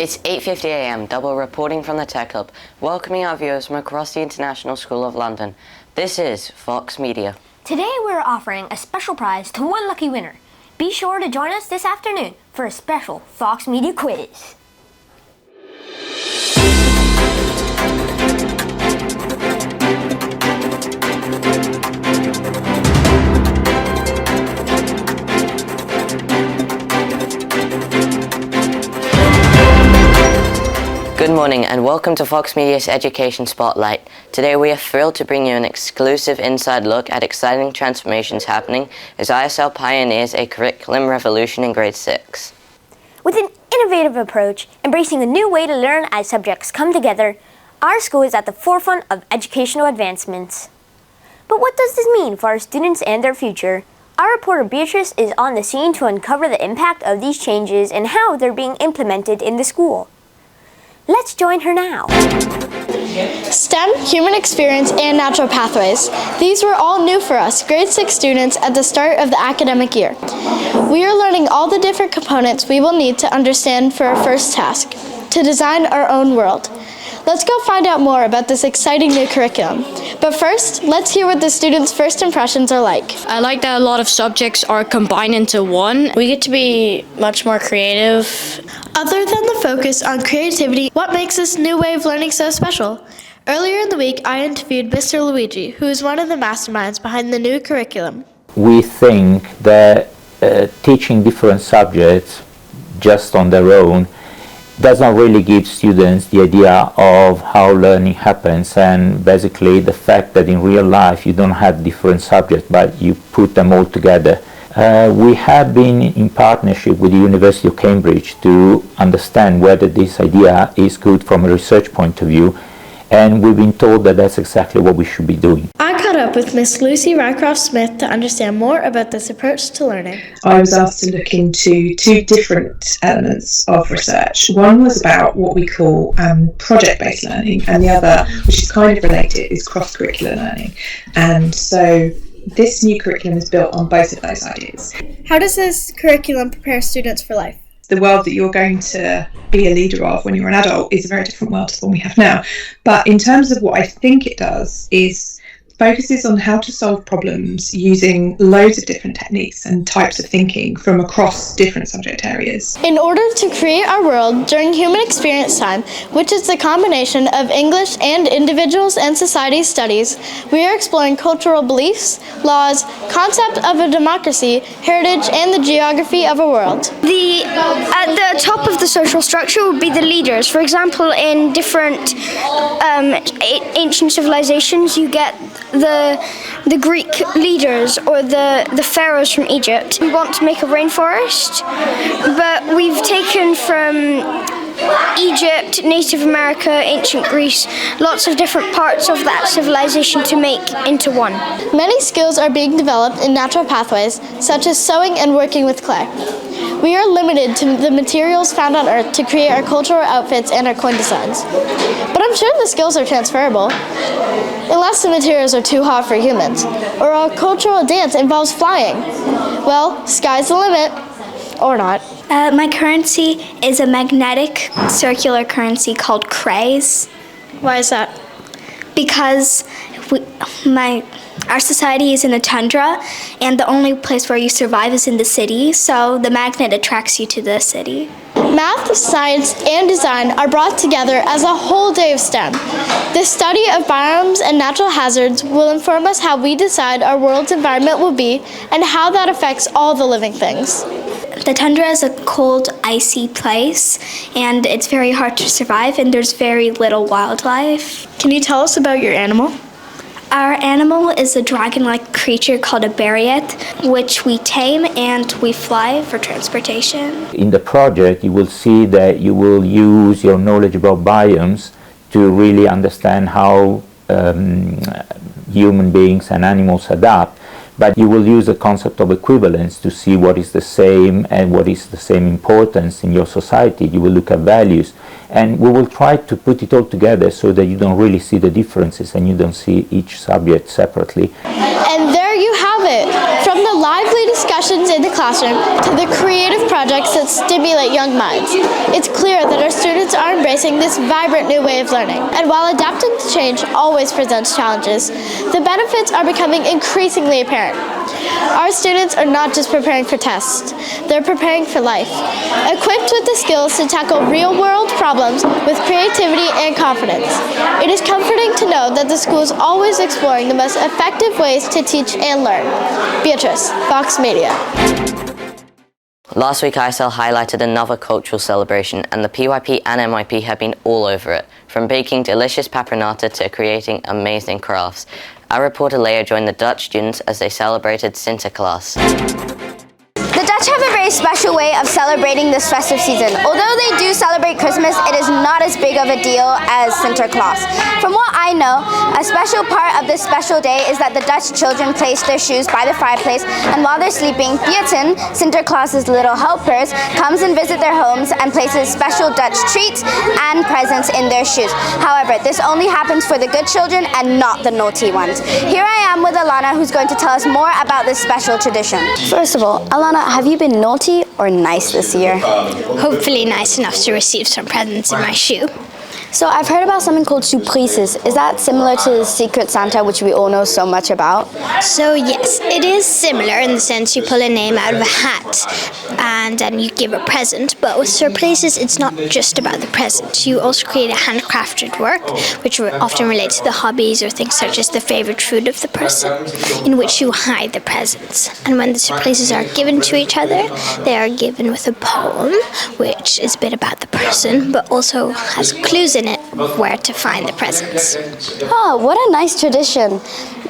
It's 8:50 a.m, double reporting from the Tech Hub, welcoming our viewers from across the International School of London. This is Fox Media. Today we're offering a special prize to one lucky winner. Be sure to join us this afternoon for a special Fox Media quiz. Good morning and welcome to Fox Media's Education Spotlight. Today we are thrilled to bring you an exclusive inside look at exciting transformations happening as ISL pioneers a curriculum revolution in grade 6. With an innovative approach, embracing a new way to learn as subjects come together, our school is at the forefront of educational advancements. But what does this mean for our students and their future? Our reporter Beatrice is on the scene to uncover the impact of these changes and how they're being implemented in the school. Let's join her now. STEM, human experience, and natural pathways. These were all new for us, grade 6 students, at the start of the academic year. We are learning all the different components we will need to understand for our first task, to design our own world. Let's go find out more about this exciting new curriculum. But first, let's hear what the students' first impressions are like. I like that a lot of subjects are combined into one. We get to be much more creative. Other than the focus on creativity, what makes this new way of learning so special? Earlier in the week, I interviewed Mr. Luigi, who is one of the masterminds behind the new curriculum. We think that teaching different subjects just on their own does not really give students the idea of how learning happens, and basically the fact that in real life you don't have different subjects but you put them all together. We have been in partnership with the University of Cambridge to understand whether this idea is good from a research point of view, and we've been told that that's exactly what we should be doing. I caught up with Miss Lucy Rycroft-Smith to understand more about this approach to learning. I was asked to look into two different elements of research. One was about what we call project-based learning, and the other, which is kind of related, is cross-curricular learning. And so this new curriculum is built on both of those ideas. How does this curriculum prepare students for life? The world that you're going to be a leader of when you're an adult is a very different world to the one we have now. But in terms of what I think it does is focuses on how to solve problems using loads of different techniques and types of thinking from across different subject areas. In order to create our world during human experience time, which is the combination of English and individuals and society studies, we are exploring cultural beliefs, laws, concept of a democracy, heritage, and the geography of a world. At the top of the social structure would be the leaders. For example, in different ancient civilizations, you get the Greek leaders or the pharaohs from Egypt. We want to make a rainforest, but we've taken from Egypt, Native America, ancient Greece, lots of different parts of that civilization to make into one. Many skills are being developed in natural pathways, such as sewing and working with clay. We are limited to the materials found on Earth to create our cultural outfits and our coin designs. But I'm sure the skills are transferable, unless the materials are too hot for humans, or our cultural dance involves flying. Well, sky's the limit, or not. My currency is a magnetic circular currency called Calais. Why is that? Because our society is in a tundra, and the only place where you survive is in the city, so the magnet attracts you to the city. Math, science, and design are brought together as a whole day of STEM. The study of biomes and natural hazards will inform us how we decide our world's environment will be and how that affects all the living things. The tundra is a cold, icy place, and it's very hard to survive, and there's very little wildlife. Can you tell us about your animal? Our animal is a dragon-like creature called a bariat, which we tame and we fly for transportation. In the project, you will see that you will use your knowledge about biomes to really understand how human beings and animals adapt, but you will use the concept of equivalence to see what is the same and what is the same importance in your society. You will look at values, and we will try to put it all together so that you don't really see the differences and you don't see each subject separately. And there you have it, from the lively discussions in the classroom to the creative projects that stimulate young minds. It's clear that our students students are embracing this vibrant new way of learning. And while adapting to change always presents challenges, the benefits are becoming increasingly apparent. Our students are not just preparing for tests, they're preparing for life, equipped with the skills to tackle real-world problems with creativity and confidence. It is comforting to know that the school is always exploring the most effective ways to teach and learn. Beatrice, Fox Media. Last week ISL highlighted another cultural celebration, and the PYP and MYP have been all over it, from baking delicious papernata to creating amazing crafts. Our reporter Leah joined the Dutch students as they celebrated Sinterklaas. The Dutch have a very special way of celebrating this festive season. Although they do celebrate Christmas, it is not as big of a deal as Sinterklaas. From what I know, a special part of this special day is that the Dutch children place their shoes by the fireplace, and while they're sleeping, Pieten, Sinterklaas's little helpers, comes and visits their homes and places special Dutch treats and presents in their shoes. However, this only happens for the good children and not the naughty ones. Here I am with Alana, who's going to tell us more about this special tradition. First of all, Alana, have you been naughty or nice this year? Hopefully nice enough to receive some presents in my shoe. So I've heard about something called surprises. Is that similar to Secret Santa, which we all know so much about? So yes, it is similar in the sense you pull a name out of a hat and then you give a present, but with surprises it's not just about the present. You also create a handcrafted work, which often relates to the hobbies or things such as the favorite food of the person, in which you hide the presents. And when the surprises are given to each other, they are given with a poem, which is a bit about the person, but also has clues in it where to find the presents. Oh, what a nice tradition.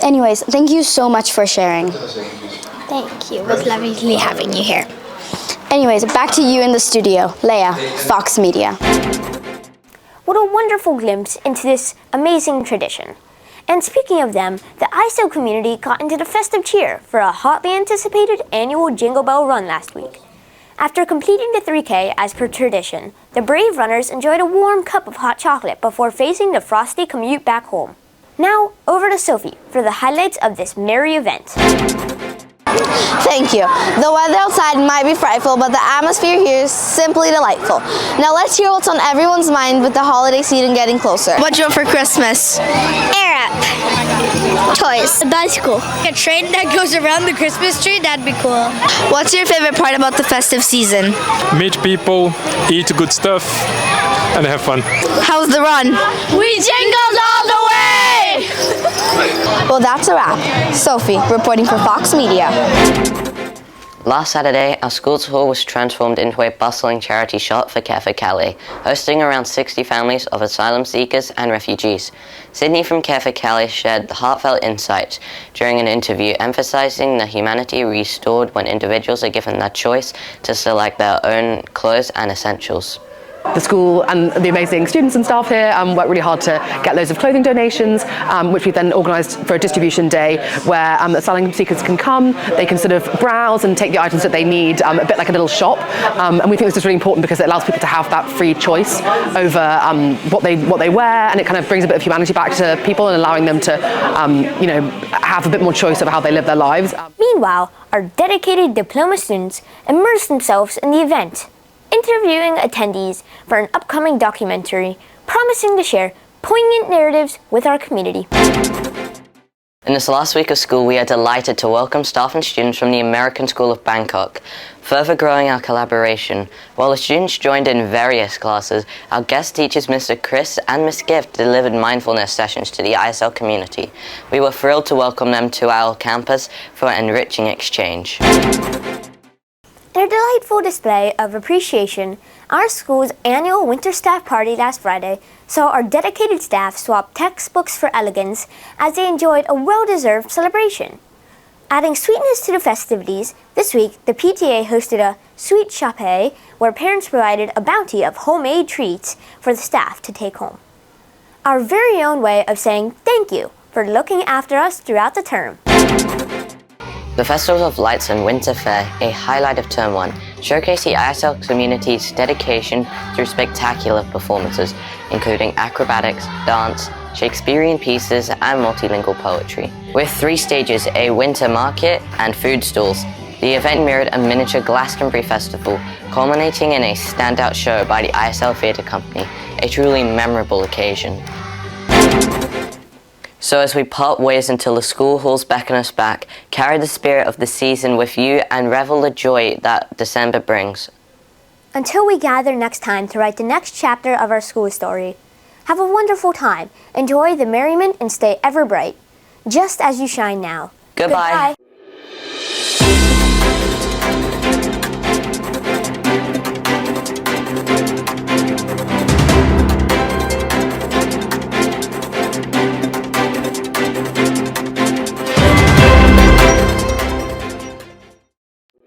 Anyways, thank you so much for sharing. Thank you. It was lovely having you here. Anyways, back to you in the studio. Leah, Fox Media. What a wonderful glimpse into this amazing tradition. And speaking of them, the ISL community got into the festive cheer for a hotly anticipated annual Jingle Bell Run last week. After completing the 3K as per tradition, the brave runners enjoyed a warm cup of hot chocolate before facing the frosty commute back home. Now, over to Sophie for the highlights of this merry event. Thank you. The weather outside might be frightful, but the atmosphere here is simply delightful. Now let's hear what's on everyone's mind with the holiday season getting closer. What do you want for Christmas? Air up. Toys. A bicycle. A train that goes around the Christmas tree, that'd be cool. What's your favorite part about the festive season? Meet people, eat good stuff, and have fun. How's the run? We jingled all the way! Well, that's a wrap. Sophie, reporting for Fox Media. Last Saturday, our school's hall was transformed into a bustling charity shop for Calais, hosting around 60 families of asylum seekers and refugees. Sydney from Calais shared heartfelt insights during an interview emphasizing the humanity restored when individuals are given the choice to select their own clothes and essentials. The school and the amazing students and staff here worked really hard to get loads of clothing donations, which we then organised for a distribution day where asylum seekers can come, they can sort of browse and take the items that they need, a bit like a little shop. And we think this is really important because it allows people to have that free choice over what they wear, and it kind of brings a bit of humanity back to people and allowing them to have a bit more choice over how they live their lives. Meanwhile, our dedicated diploma students immersed themselves in the event, interviewing attendees for an upcoming documentary, promising to share poignant narratives with our community. In this last week of school, we are delighted to welcome staff and students from the American School of Bangkok, further growing our collaboration. While the students joined in various classes, our guest teachers Mr. Chris and Miss Gift delivered mindfulness sessions to the ISL community. We were thrilled to welcome them to our campus for an enriching exchange. In a delightful display of appreciation, our school's annual winter staff party last Friday saw our dedicated staff swap textbooks for elegance as they enjoyed a well-deserved celebration. Adding sweetness to the festivities, this week the PTA hosted a sweet chape where parents provided a bounty of homemade treats for the staff to take home. Our very own way of saying thank you for looking after us throughout the term. The Festival of Lights and Winter Fair, a highlight of Term 1, showcased the ISL community's dedication through spectacular performances, including acrobatics, dance, Shakespearean pieces, and multilingual poetry. With 3 stages, a winter market and food stalls, The event mirrored a miniature Glastonbury festival, culminating in a standout show by the ISL Theatre Company, a truly memorable occasion. So as we part ways until the school halls beckon us back, carry the spirit of the season with you and revel the joy that December brings. Until we gather next time to write the next chapter of our school story, have a wonderful time, enjoy the merriment and stay ever bright, just as you shine now. Goodbye.